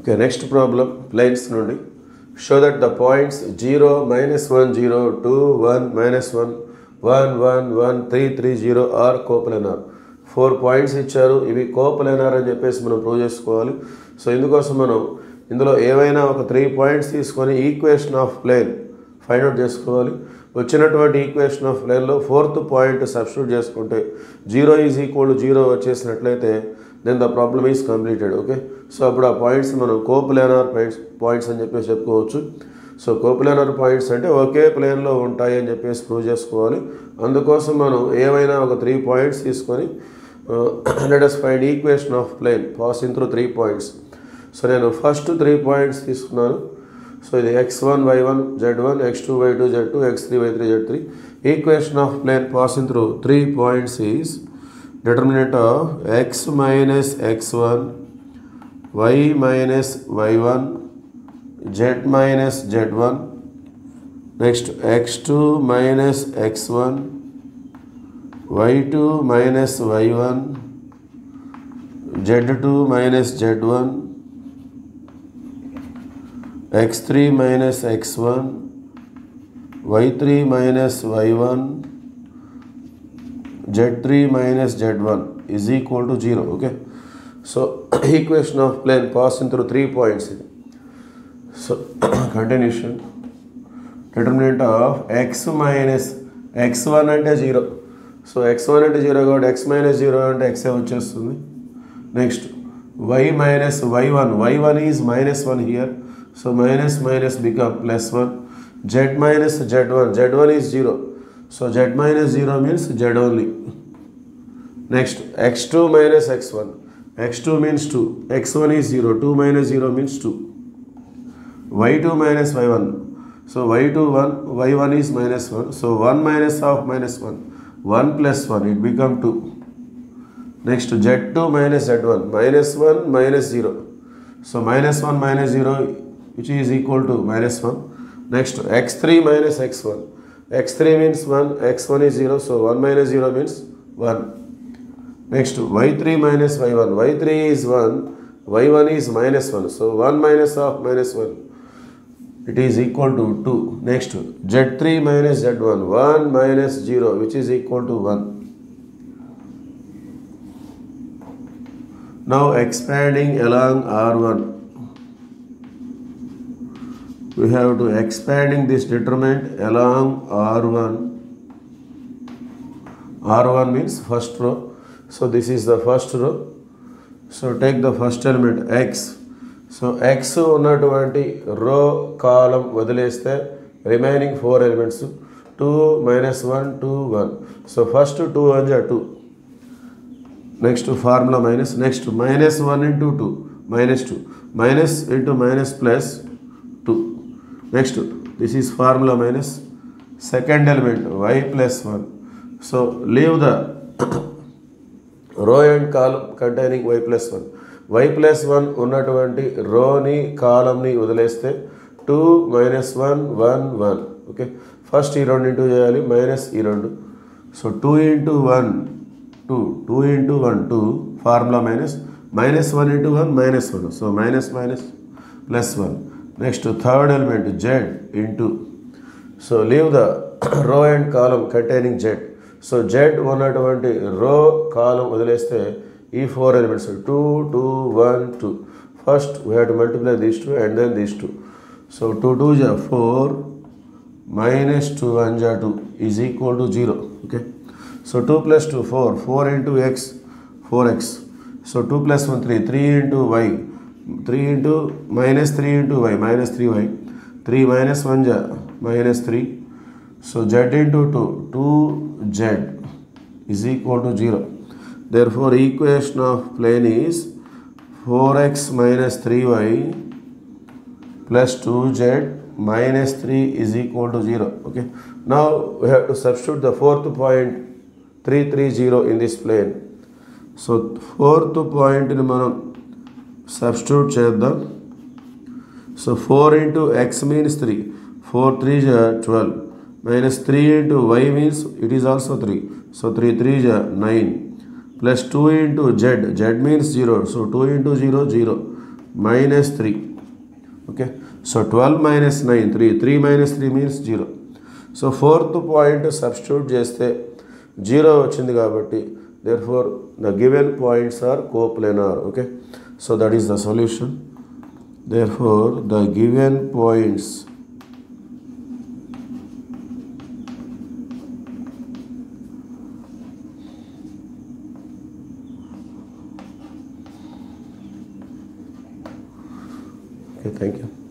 Okay, next problem, planes nundi. Show that the points 0, -1, 0, 2, 1, -1, 1, 1, 1, 3, 3, 0 are coplanar. 4 points ఇచ్చారు, ఇవి coplanar అని చెప్పేసి మనం ప్రూవ్ చేసుకోవాలి. సో ఇందుకోసం మనం ఇందులో ఏవైనా ఒక 3 పాయింట్స్ తీసుకొని equation of plane find out చేసుకోవాలి. వచ్చినటువంటి ఈక్వేషన్ ఆఫ్ ప్లేన్లో 4th పాయింట్ సబ్స్టిట్యూట్ చేసుకుంటే 0 = 0 వచ్చేసినట్లయితే then the problem is completed. Okay, so అప్పుడు ఆ పాయింట్స్ మనం కోప్లానార్ పాయింట్స్ అని చెప్పేసి చెప్పుకోవచ్చు. సో కోప్లానార్ పాయింట్స్ అంటే ఒకే ప్లేన్లో ఉంటాయి అని చెప్పేసి ప్రూవ్ చేసుకోవాలి. అందుకోసం మనం ఏవైనా ఒక 3 పాయింట్స్ తీసుకొని let us find equation of plane passing through 3 points. So నేను ఫస్ట్ 3 పాయింట్స్ తీసుకున్నాను. సో ఇది x1 y1 z1, x2 y2 z2, x3 y3 z3. Equation of plane passing through 3 points is determinant of x minus x1, y minus y1, z minus z1, next x2 minus x1, y2 minus y1, z2 minus z1, x3 minus x1, y3 minus y1, z3 minus z1 is equal to 0. Okay, so equation of plane passing through 3 points. So continuation, determinant of x minus x1 అంటే 0. So x1 అంటే 0 కాబట్టి x minus 0 అంటే x వచ్చేస్తుంది. Next y minus y1, y1 is -1 here, so minus minus become +1. z minus z1, z1 is 0, so z minus 0 means z only. Next x2 minus x1, x2 means 2, x1 is 0, 2 minus 0 means 2. y2 minus y1, so y2 1, y1 is -1, so 1 minus of -1, 1 plus 1, it become 2. Next z2 minus z1, -1 minus 0, so -1 minus 0 which is equal to -1. Next x3 minus x1, x3 means 1, x1 is 0, so 1 minus 0 means 1. Next y3 minus y1, y3 is 1, y1 is -1, so 1 minus of -1, it is equal to 2. Next z3 minus z1, 1 minus 0 which is equal to 1. Now expanding along R1, we have to expanding this determinant along R1. R1 means first row, so this is the first row. So take the first element x. So x ఉన్నటువంటి row column వదిలేస్తే remaining 4 elements 2 -1 2 1. So first 2 అంటే 2. Next formula minus. Next -1 into 2 -2, minus into minus plus 2. Next this is formula minus. Second element y + 1. So leave the row and column containing y + 1. y + 1 ఉన్నటువంటి రోని కాలంని వదిలేస్తే 2 -1 1 1. Okay, first ఈ రెండు into చేయాలి, minus ఈ రెండు. So 2 into 1 2, 2 into 1 2, formula minus. -1 into 1 -1, so minus minus +1. Next third element z into, so leave the row and column containing z. So z ఉన్నటువంటి row column వదిలేస్తే ఈ 4 elements 2 2 1 2. First we have to multiply these 2 and then these 2. So 2 2 = 4 -2 1 = 2 is equal to 0. Okay, so 2 + 2 4, 4 into x 4x. So 2 + 1 3, 3 into y, 3 into -3 into y -3y. 3 - 1 = -3. So z into 2 2z is equal to 0. Therefore equation of plane is 4x minus 3y plus 2z minus 3 is equal to 0. Okay, now we have to substitute the 4th point 330 in this plane. So 4th point ni manam substitute cheddam. So 4 into x means 3, 4 3 = 12, minus 3 into y means it is also 3, so 3 3 = 9. Plus 2 into z, z means 0, so 2 into 0 0, minus 3. Okay, so 12 minus 9, 3. 3 minus 3 means 0. So fourth point substitute చేస్తే 0 వచ్చింది కాబట్టి therefore the given points are coplanar. Okay, so that is the solution. Therefore the given points okay, thank you.